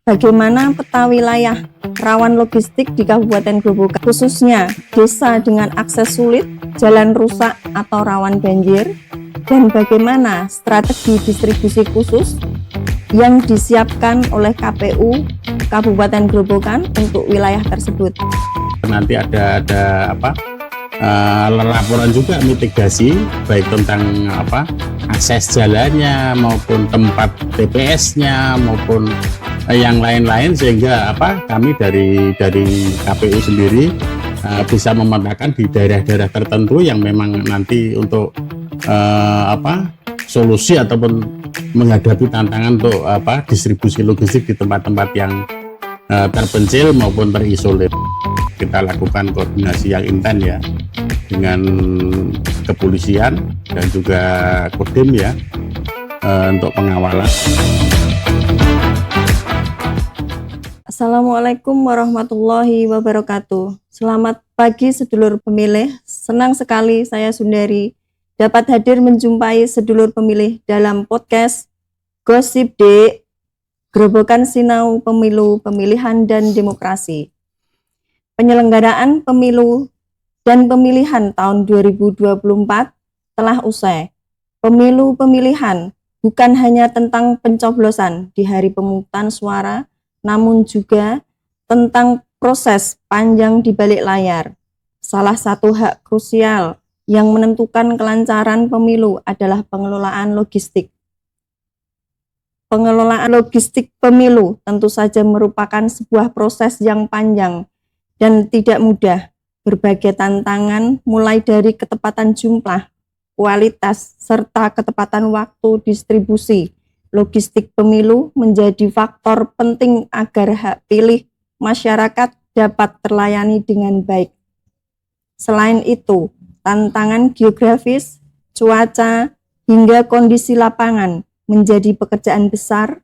Bagaimana peta wilayah rawan logistik di Kabupaten Grobogan, khususnya desa dengan akses sulit, jalan rusak atau rawan banjir, dan bagaimana strategi distribusi khusus yang disiapkan oleh KPU Kabupaten Grobogan untuk wilayah tersebut. Nanti ada laporan juga mitigasi baik tentang akses jalannya maupun tempat TPS-nya maupun yang lain-lain, sehingga kami dari KPU sendiri bisa memetakan di daerah-daerah tertentu yang memang nanti untuk solusi ataupun menghadapi tantangan untuk distribusi logistik di tempat-tempat yang terpencil maupun terisolir. Kita lakukan koordinasi yang intens ya dengan kepolisian dan juga Kodim ya untuk pengawalan. Assalamualaikum warahmatullahi wabarakatuh. Selamat pagi sedulur pemilih. Senang sekali saya Sundari dapat hadir menjumpai sedulur pemilih dalam podcast Gosip D, Grobogan Sinau Pemilu, Pemilihan dan Demokrasi. Penyelenggaraan pemilu dan pemilihan tahun 2024 telah usai. Pemilu pemilihan bukan hanya tentang pencoblosan di hari pemungutan suara, namun juga tentang proses panjang di balik layar. Salah satu hak krusial yang menentukan kelancaran pemilu adalah pengelolaan logistik. Pengelolaan logistik pemilu tentu saja merupakan sebuah proses yang panjang dan tidak mudah. Berbagai tantangan mulai dari ketepatan jumlah, kualitas, serta ketepatan waktu distribusi logistik pemilu menjadi faktor penting agar hak pilih masyarakat dapat terlayani dengan baik. Selain itu, tantangan geografis, cuaca, hingga kondisi lapangan menjadi pekerjaan besar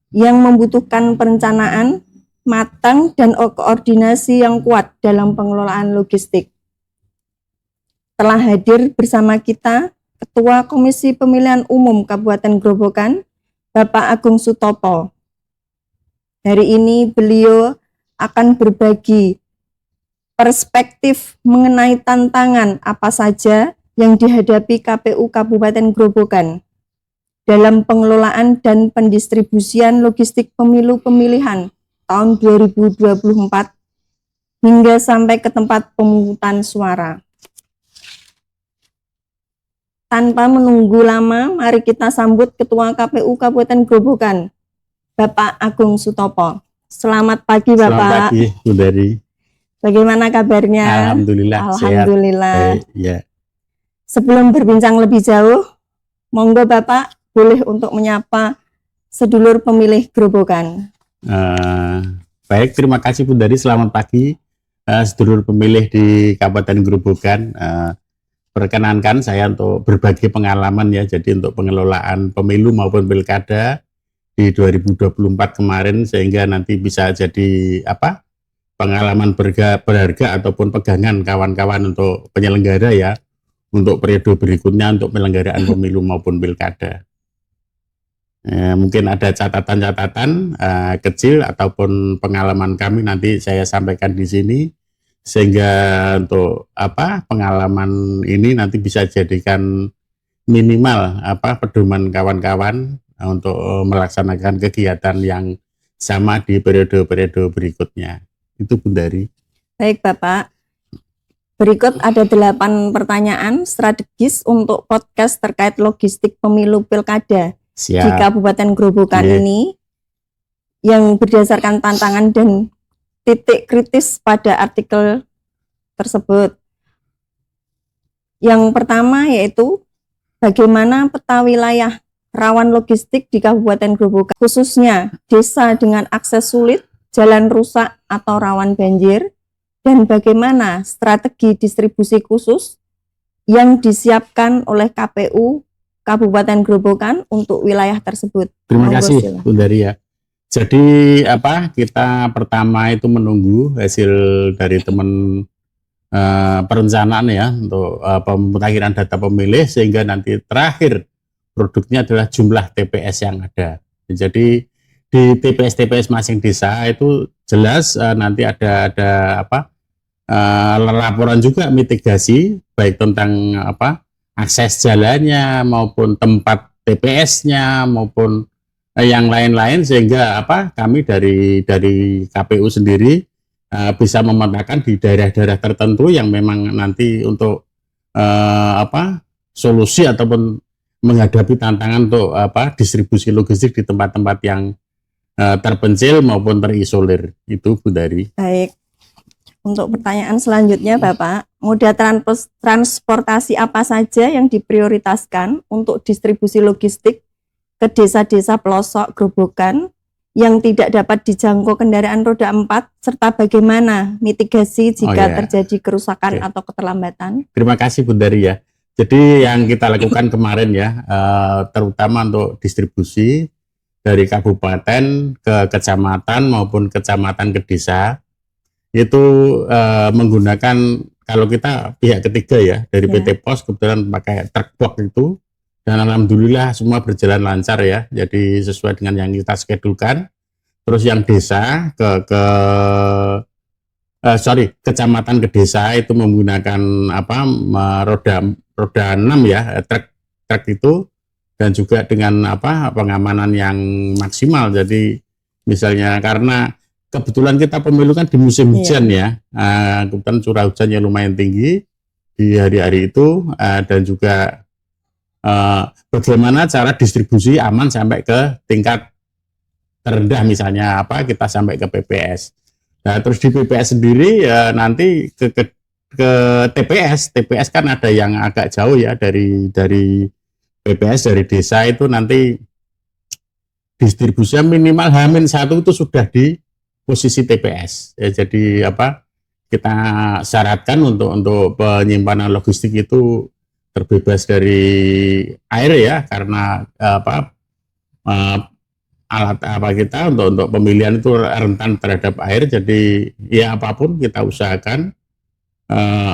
yang membutuhkan perencanaan matang dan koordinasi yang kuat dalam pengelolaan logistik. Telah hadir bersama kita Ketua Komisi Pemilihan Umum Kabupaten Grobogan, Bapak Agung Sutopo. Hari ini beliau akan berbagi perspektif mengenai tantangan apa saja yang dihadapi KPU Kabupaten Grobogan dalam pengelolaan dan pendistribusian logistik pemilu pemilihan tahun 2024 hingga sampai ke tempat pemungutan suara. Tanpa menunggu lama, mari kita sambut Ketua KPU Kabupaten Grobogan, Bapak Agung Sutopo. Selamat pagi, Bapak. Selamat pagi, Bu Dari. Bagaimana kabarnya? Alhamdulillah. Alhamdulillah. Sehat. Ya. Sebelum berbincang lebih jauh, monggo Bapak boleh untuk menyapa sedulur pemilih Grobogan. Baik, terima kasih Bu Dari. Selamat pagi, sedulur pemilih di Kabupaten Grobogan. Perkenankan saya untuk berbagi pengalaman ya, jadi untuk pengelolaan pemilu maupun pilkada di 2024 kemarin, sehingga nanti bisa jadi pengalaman berharga ataupun pegangan kawan-kawan untuk penyelenggara ya, untuk periode berikutnya untuk penyelenggaraan pemilu maupun pilkada. Mungkin ada catatan-catatan kecil ataupun pengalaman kami nanti saya sampaikan di sini, sehingga untuk pengalaman ini nanti bisa jadikan minimal pedoman kawan-kawan untuk melaksanakan kegiatan yang sama di periode-periode berikutnya. Itu Bu Dari. Baik Bapak, berikut ada 8 pertanyaan strategis untuk podcast terkait logistik pemilu pilkada. Siap. Di Kabupaten Grobogan ini yang berdasarkan tantangan dan titik kritis pada artikel tersebut. Yang pertama yaitu bagaimana peta wilayah rawan logistik di Kabupaten Grobogan, khususnya desa dengan akses sulit, jalan rusak atau rawan banjir, dan bagaimana strategi distribusi khusus yang disiapkan oleh KPU Kabupaten Grobogan untuk wilayah tersebut. Terima kasih Bu Dari ya. Jadi kita pertama itu menunggu hasil dari teman perencanaan ya untuk pemutakhiran data pemilih, sehingga nanti terakhir produknya adalah jumlah TPS yang ada. Jadi di TPS-TPS masing desa itu jelas nanti ada apa laporan juga mitigasi baik tentang apa akses jalannya maupun tempat TPS-nya maupun yang lain-lain, sehingga apa kami dari KPU sendiri bisa memetakan di daerah-daerah tertentu yang memang nanti untuk apa solusi ataupun menghadapi tantangan untuk apa distribusi logistik di tempat-tempat yang terpencil maupun terisolir. Itu Bu Dari. Baik. Untuk pertanyaan selanjutnya Bapak, moda transportasi apa saja yang diprioritaskan untuk distribusi logistik ke desa-desa pelosok Grobogan yang tidak dapat dijangkau kendaraan roda 4, serta bagaimana mitigasi jika terjadi kerusakan atau keterlambatan? Terima kasih Bu Dari ya. Jadi yang kita lakukan kemarin ya, terutama untuk distribusi dari kabupaten ke kecamatan maupun kecamatan ke desa, itu menggunakan, kalau kita pihak ketiga ya, dari PT Pos kebetulan pakai truk box itu, dan alhamdulillah semua berjalan lancar ya, jadi sesuai dengan yang kita skedulkan. Terus yang desa kecamatan ke desa itu menggunakan apa roda 6 ya, truk itu, dan juga dengan apa pengamanan yang maksimal. Jadi misalnya karena kebetulan kita pemilu kan di musim hujan ya, kebetulan curah hujannya lumayan tinggi di hari-hari itu, dan juga bagaimana cara distribusi aman sampai ke tingkat terendah, misalnya apa kita sampai ke PPS. Nah terus di PPS sendiri ya nanti ke TPS kan ada yang agak jauh ya dari PPS dari desa, itu nanti distribusinya minimal H-1 itu sudah di posisi TPS ya. Jadi apa kita syaratkan untuk penyimpanan logistik itu terbebas dari air ya, karena apa alat apa kita untuk pemilihan itu rentan terhadap air. Jadi ya apapun kita usahakan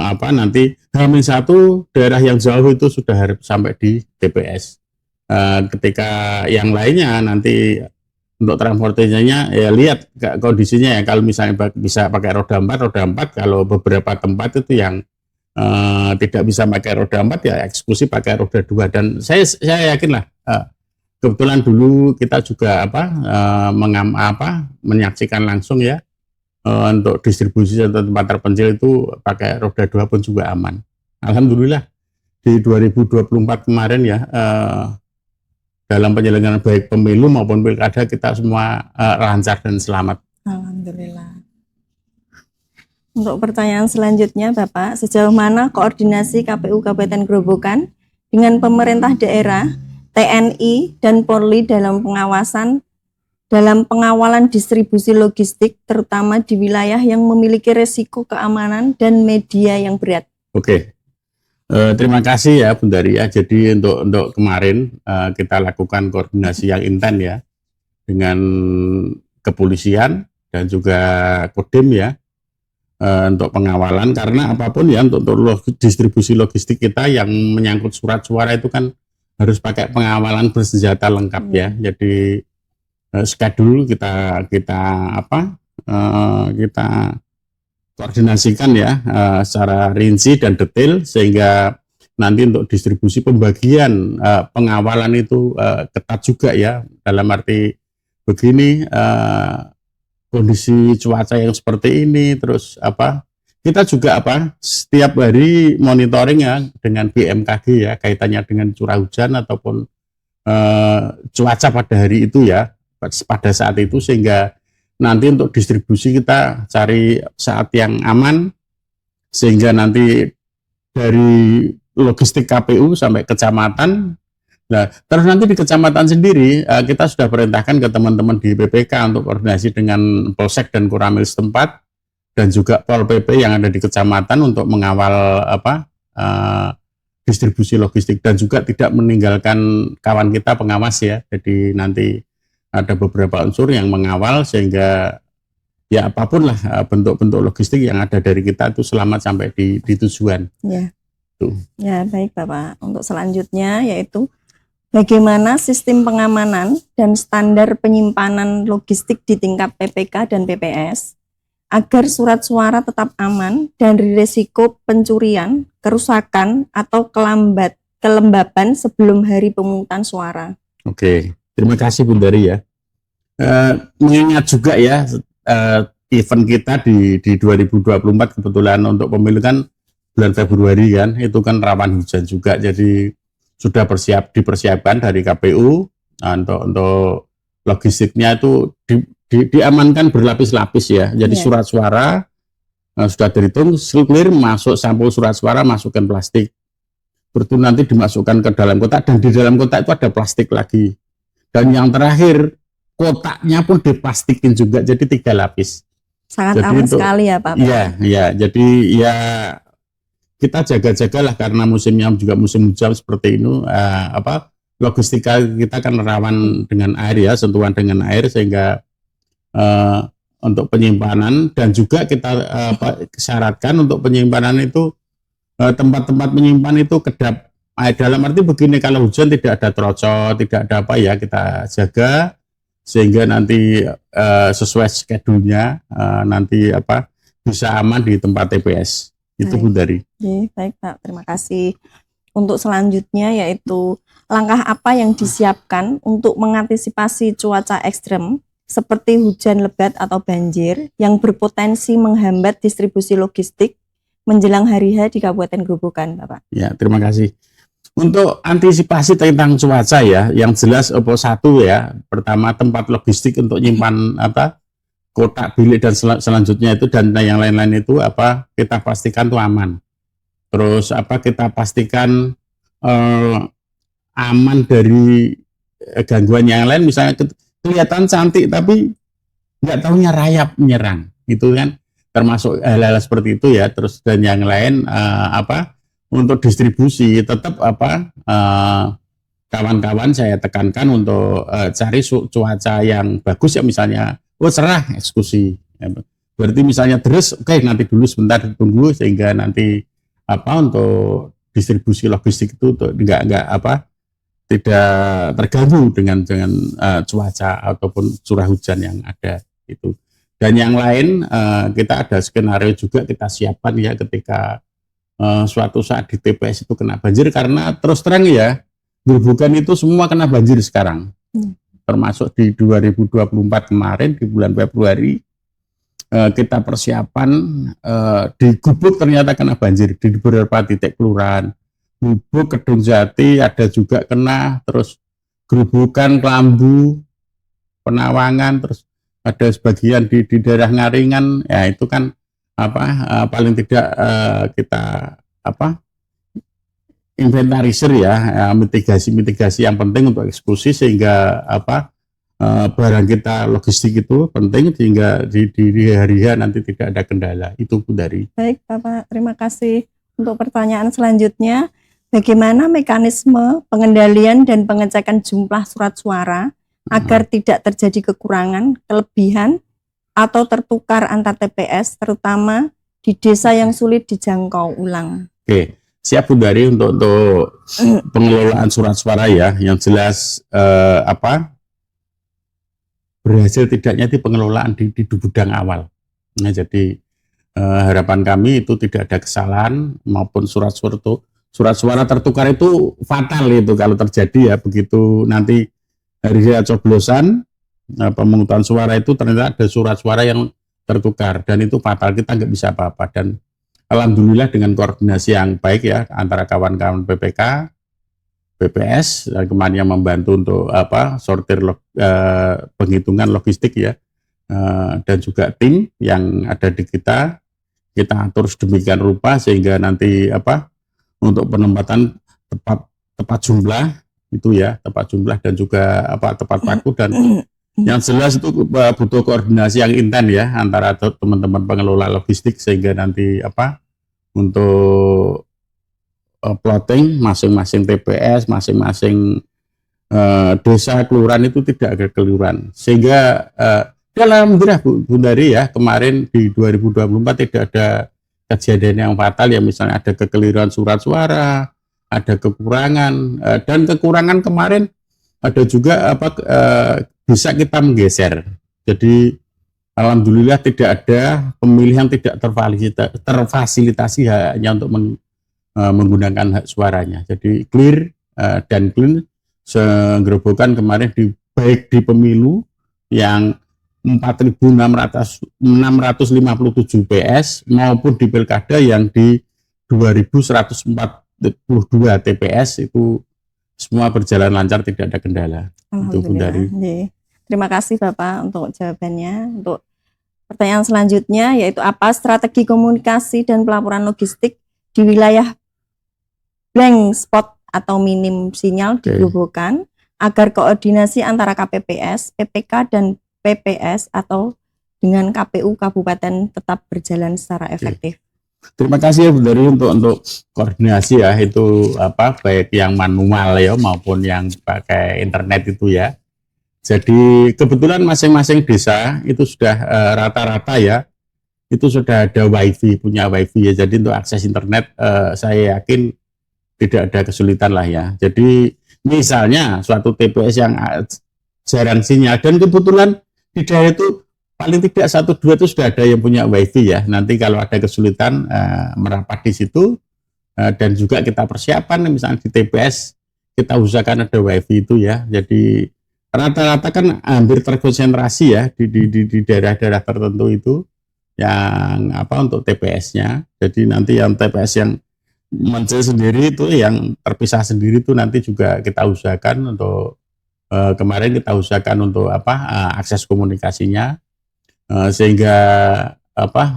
apa nanti H-1 daerah yang jauh itu sudah harus sampai di TPS. Ketika yang lainnya nanti untuk transportasinya ya lihat kondisinya ya, kalau misalnya bisa pakai roda 4, kalau beberapa tempat itu yang tidak bisa pakai roda 4 ya eksekusi pakai roda 2. Dan saya yakin lah, kebetulan dulu kita juga menyaksikan langsung ya, untuk distribusi atau tempat terpencil itu pakai roda 2 pun juga aman. Alhamdulillah di 2024 kemarin ya, dalam penyelenggaraan baik pemilu maupun pilkada kita semua lancar dan selamat. Alhamdulillah. Untuk pertanyaan selanjutnya Bapak, sejauh mana koordinasi KPU Kabupaten Grobogan dengan pemerintah daerah, TNI, dan Polri dalam pengawalan distribusi logistik, terutama di wilayah yang memiliki resiko keamanan dan media yang berat? Oke, terima kasih ya Bu Dari ya. Jadi untuk kemarin kita lakukan koordinasi yang intens ya dengan kepolisian dan juga Kodim ya, untuk pengawalan, karena apapun ya untuk distribusi logistik kita yang menyangkut surat suara itu kan harus pakai pengawalan bersenjata lengkap ya. Jadi schedule kita koordinasikan ya secara rinci dan detail, sehingga nanti untuk distribusi pembagian pengawalan itu ketat juga ya, dalam arti begini, kondisi cuaca yang seperti ini, terus kita juga setiap hari monitoring ya dengan BMKG ya, kaitannya dengan curah hujan ataupun cuaca pada hari itu ya, pada saat itu, sehingga nanti untuk distribusi kita cari saat yang aman, sehingga nanti dari logistik KPU sampai kecamatan. Nah, terus nanti di kecamatan sendiri kita sudah perintahkan ke teman-teman di PPK untuk koordinasi dengan Polsek dan Koramil setempat, dan juga Pol PP yang ada di kecamatan untuk mengawal distribusi logistik, dan juga tidak meninggalkan kawan kita pengawas ya. Jadi nanti ada beberapa unsur yang mengawal, sehingga ya apapun lah bentuk-bentuk logistik yang ada dari kita itu selamat sampai di tujuan. Ya. Ya, baik Bapak. Untuk selanjutnya yaitu bagaimana sistem pengamanan dan standar penyimpanan logistik di tingkat PPK dan PPS agar surat suara tetap aman dari risiko pencurian, kerusakan, atau kelembaban sebelum hari pemungutan suara. Oke, terima kasih Bunda Dari ya. Mengingat juga ya, event kita di 2024 kebetulan untuk pemilu kan bulan Februari kan, itu kan rawan hujan juga, jadi sudah dipersiapkan dari KPU untuk logistiknya itu diamankan berlapis-lapis ya. Jadi surat suara sudah terhitung clear, masuk sampul surat suara, masukkan plastik, terus nanti dimasukkan ke dalam kotak, dan di dalam kotak itu ada plastik lagi, dan yang terakhir kotaknya pun diplastikin juga, jadi 3 lapis. Sangat jadi aman sekali ya Pak. Iya, jadi ya kita jaga-jagalah karena musimnya juga musim hujan seperti ini. Logistika kita kan rawan dengan air ya, sentuhan dengan air, sehingga untuk penyimpanan, dan juga kita syaratkan untuk penyimpanan itu tempat-tempat menyimpan itu kedap. Dalam arti begini, kalau hujan tidak ada trocok, tidak ada apa ya, kita jaga sehingga nanti sesuai schedule-nya nanti bisa aman di tempat TPS. Itu Bu Dari. Baik Pak, terima kasih. Untuk selanjutnya yaitu langkah apa yang disiapkan untuk mengantisipasi cuaca ekstrem seperti hujan lebat atau banjir yang berpotensi menghambat distribusi logistik menjelang hari H di Kabupaten Grobogan, Bapak? Ya, terima kasih. Untuk antisipasi tentang cuaca ya, yang jelas satu ya, pertama tempat logistik untuk nyimpan kotak, bilik dan selanjutnya itu, dan yang lain-lain itu kita pastikan itu aman. Terus kita pastikan aman dari gangguan yang lain, misalnya kelihatan cantik tapi nggak tahunya rayap menyerang, itu kan termasuk hal-hal seperti itu ya. Terus dan yang lain untuk distribusi tetap kawan-kawan saya tekankan untuk cari cuaca yang bagus ya, misalnya cerah eksekusi ya. Berarti misalnya deres, oke, nanti dulu sebentar tunggu, sehingga nanti untuk distribusi logistik itu tidak terganggu dengan cuaca ataupun curah hujan yang ada itu. Dan yang lain kita ada skenario juga kita siapkan ya, ketika suatu saat di TPS itu kena banjir, karena terus terang ya, Grobogan itu semua kena banjir sekarang. Termasuk di 2024 kemarin di bulan Februari kita persiapan di Gubuk ternyata kena banjir di beberapa titik kelurahan. Gubuk, Kedung Jati ada juga kena, terus Grobogan, Klambu, Penawangan, terus ada sebagian di daerah Ngaringan ya, itu kan paling tidak kita inventarisir ya, mitigasi yang penting untuk eksekusi, sehingga barang kita logistik itu penting, sehingga di hari H nanti tidak ada kendala. Itu Bu Dari. Baik Bapak, terima kasih. Untuk pertanyaan selanjutnya, bagaimana mekanisme pengendalian dan pengecekan jumlah surat suara agar tidak terjadi kekurangan, kelebihan, atau tertukar antar TPS, terutama di desa yang sulit dijangkau ulang? Oke, siap Bu Dari untuk pengelolaan surat suara ya, yang jelas berhasil tidaknya di pengelolaan di gudang awal. Nah, jadi harapan kami itu tidak ada kesalahan maupun surat suara tertukar itu fatal itu kalau terjadi ya, begitu nanti hari coblosan pemungutan suara itu ternyata ada surat suara yang tertukar, dan itu fatal, kita nggak bisa apa-apa. Dan alhamdulillah dengan koordinasi yang baik ya antara kawan-kawan PPK, BPS, dan kemarin yang membantu untuk sortir penghitungan logistik ya, dan juga tim yang ada di kita atur sedemikian rupa sehingga nanti untuk penempatan tepat jumlah itu ya, tepat jumlah dan juga tepat waktu, dan yang jelas itu butuh koordinasi yang intens ya antara teman-teman pengelola logistik, sehingga nanti untuk plotting masing-masing TPS, masing-masing desa kelurahan itu tidak ada keliruan, sehingga alhamdulillah Bu Dari ya, kemarin di 2024 tidak ada kejadian yang fatal ya, misalnya ada kekeliruan surat suara, ada kekurangan, dan kekurangan kemarin ada juga bisa kita menggeser. Jadi alhamdulillah tidak ada pemilih yang tidak terfasilitasi hanya untuk menggunakan hak suaranya. Jadi clear dan clean Gerobokan kemarin baik di pemilu yang 4.657 PS maupun di pilkada yang di 2.142 TPS itu semua berjalan lancar, tidak ada kendala. Itu Bundari. Terima kasih Bapak untuk jawabannya. Untuk pertanyaan selanjutnya yaitu apa strategi komunikasi dan pelaporan logistik di wilayah blank spot atau minim sinyal di Gerobokan agar koordinasi antara KPPS, PPK dan PPS atau dengan KPU Kabupaten tetap berjalan secara efektif. Terima kasih ya Bundari untuk koordinasi ya, itu baik yang manual ya maupun yang pakai internet itu ya. Jadi kebetulan masing-masing desa itu sudah rata-rata ya itu sudah ada wifi, punya wifi ya. Jadi untuk akses internet saya yakin tidak ada kesulitan lah ya. Jadi misalnya suatu TPS yang jarang sinyal dan kebetulan di daerah itu paling tidak 1-2 itu sudah ada yang punya wifi ya. Nanti kalau ada kesulitan merapat di situ dan juga kita persiapan misalnya di TPS kita usahakan ada wifi itu ya. Jadi rata-rata kan hampir terkonsentrasi ya di daerah-daerah tertentu itu yang untuk TPS-nya. Jadi nanti yang TPS yang mencil sendiri itu yang terpisah sendiri itu nanti juga kita usahakan untuk kemarin kita usahakan untuk akses komunikasinya sehingga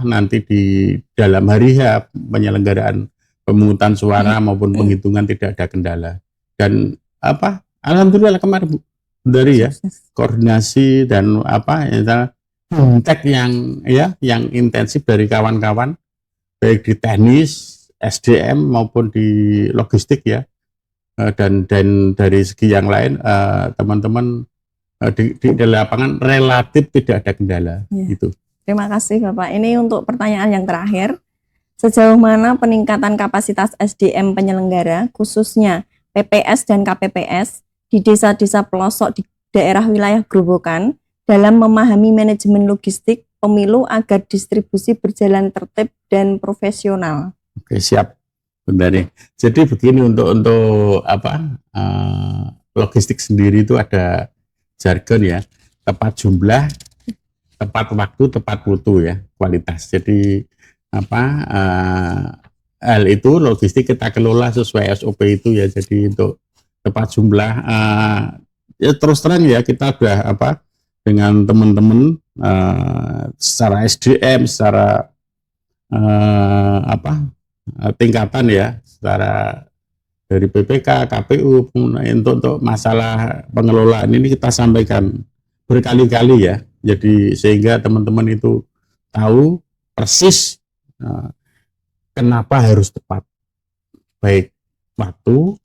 nanti di dalam hari penyelenggaraan pemungutan suara maupun penghitungan tidak ada kendala. Dan alhamdulillah kemarin dari ya koordinasi dan kontak yang intensif dari kawan-kawan baik di teknis, SDM maupun di logistik ya, dan dari segi yang lain teman-teman di lapangan relatif tidak ada kendala gitu. Terima kasih Bapak. Ini untuk pertanyaan yang terakhir, sejauh mana peningkatan kapasitas SDM penyelenggara khususnya PPS dan KPPS di desa-desa pelosok di daerah wilayah Gerobokan dalam memahami manajemen logistik pemilu agar distribusi berjalan tertib dan profesional. Oke, siap Bundari. Jadi begini untuk logistik sendiri itu ada jargon ya, tepat jumlah, tepat waktu, tepat mutu ya, kualitas. Jadi hal itu logistik kita kelola sesuai SOP itu ya. Jadi untuk tepat jumlah ya terus terang ya kita udah dengan teman-teman secara SDM, secara tingkatan ya, secara dari PPK, KPU untuk masalah pengelolaan ini kita sampaikan berkali-kali ya. Jadi sehingga teman-teman itu tahu persis kenapa harus tepat, baik waktu,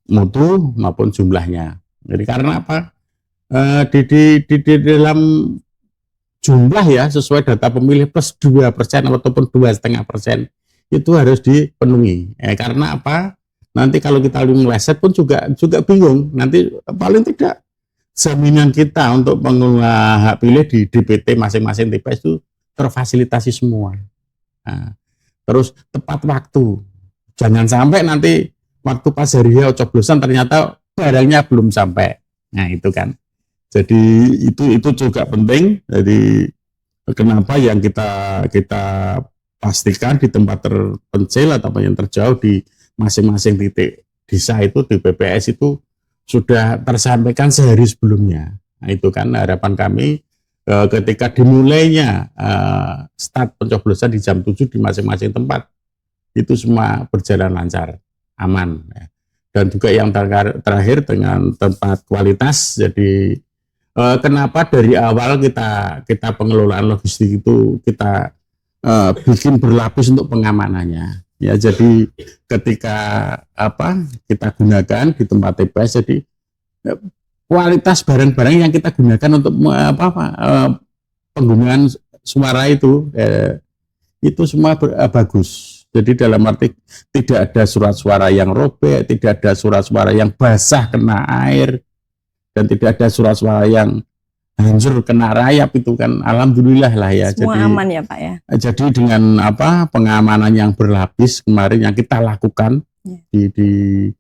mutu maupun jumlahnya. Jadi karena di dalam jumlah ya sesuai data pemilih plus 2% ataupun 2,5% itu harus dipenuhi. Karena nanti kalau kita meleset pun juga bingung. Nanti paling tidak jaminan kita untuk pengelola hak pilih di DPT masing-masing TPS itu terfasilitasi semua. Nah, terus tepat waktu. Jangan sampai nanti waktu pas hari coblosan ternyata barangnya belum sampai. Nah, itu kan. Jadi itu juga penting. Jadi kenapa yang kita pastikan di tempat terpencil atau yang terjauh di masing-masing titik desa itu di PPS itu sudah tersampaikan sehari sebelumnya. Nah, itu kan harapan kami ketika dimulainya start pencoblosan di jam 7 di masing-masing tempat itu semua berjalan lancar, aman. Dan juga yang terakhir dengan tempat kualitas. Jadi kenapa dari awal kita pengelolaan logistik itu kita bikin berlapis untuk pengamanannya. Ya, jadi ketika kita gunakan di tempat TPS, jadi kualitas barang-barang yang kita gunakan untuk penggunaan suara itu semua bagus. Jadi dalam arti tidak ada surat suara yang robek, tidak ada surat suara yang basah kena air, dan tidak ada surat suara yang hancur kena rayap. Itu kan alhamdulillah lah ya. Semua jadi aman ya Pak ya. Jadi dengan pengamanan yang berlapis kemarin yang kita lakukan di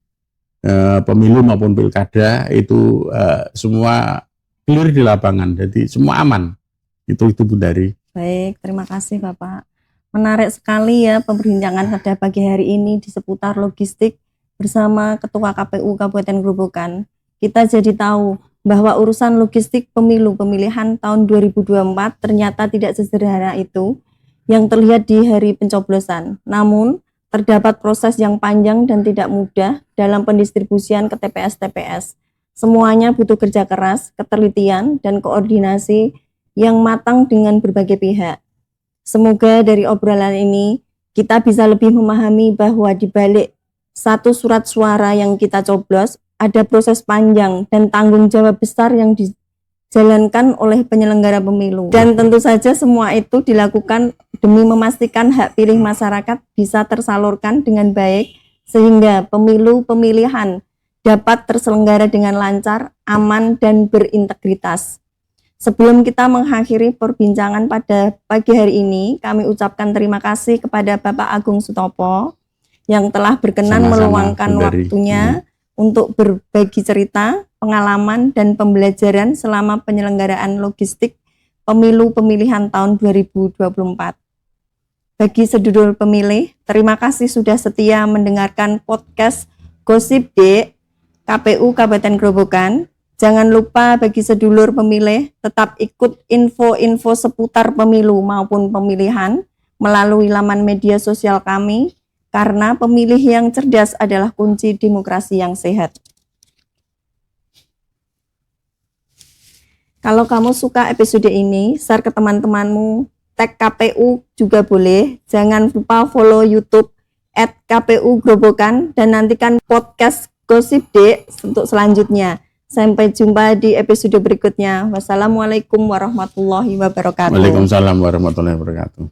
pemilu maupun pilkada itu semua clear di lapangan, jadi semua aman. Itu Bu Dari. Baik, terima kasih Bapak. Menarik sekali ya perbincangan pada pagi hari ini di seputar logistik bersama Ketua KPU Kabupaten Grobogan. Kita jadi tahu bahwa urusan logistik pemilu pemilihan tahun 2024 ternyata tidak sesederhana itu yang terlihat di hari pencoblosan. Namun, terdapat proses yang panjang dan tidak mudah dalam pendistribusian ke TPS-TPS. Semuanya butuh kerja keras, ketelitian, dan koordinasi yang matang dengan berbagai pihak. Semoga dari obrolan ini kita bisa lebih memahami bahwa di balik satu surat suara yang kita coblos ada proses panjang dan tanggung jawab besar yang dijalankan oleh penyelenggara pemilu. Dan tentu saja semua itu dilakukan demi memastikan hak pilih masyarakat bisa tersalurkan dengan baik sehingga pemilu pemilihan dapat terselenggara dengan lancar, aman, dan berintegritas. Sebelum kita mengakhiri perbincangan pada pagi hari ini, kami ucapkan terima kasih kepada Bapak Agung Sutopo yang telah berkenan meluangkan waktunya untuk berbagi cerita, pengalaman, dan pembelajaran selama penyelenggaraan logistik pemilu pemilihan tahun 2024. Bagi sedulur pemilih, terima kasih sudah setia mendengarkan podcast Gosip D KPU Kabupaten Grobogan. Jangan lupa bagi sedulur pemilih tetap ikut info-info seputar pemilu maupun pemilihan melalui laman media sosial kami, karena pemilih yang cerdas adalah kunci demokrasi yang sehat. Kalau kamu suka episode ini, share ke teman-temanmu, tag KPU juga boleh. Jangan lupa follow YouTube @KPU Grobogan dan nantikan podcast Gosip D untuk selanjutnya. Sampai jumpa di episode berikutnya. Wassalamualaikum warahmatullahi wabarakatuh. Waalaikumsalam warahmatullahi wabarakatuh.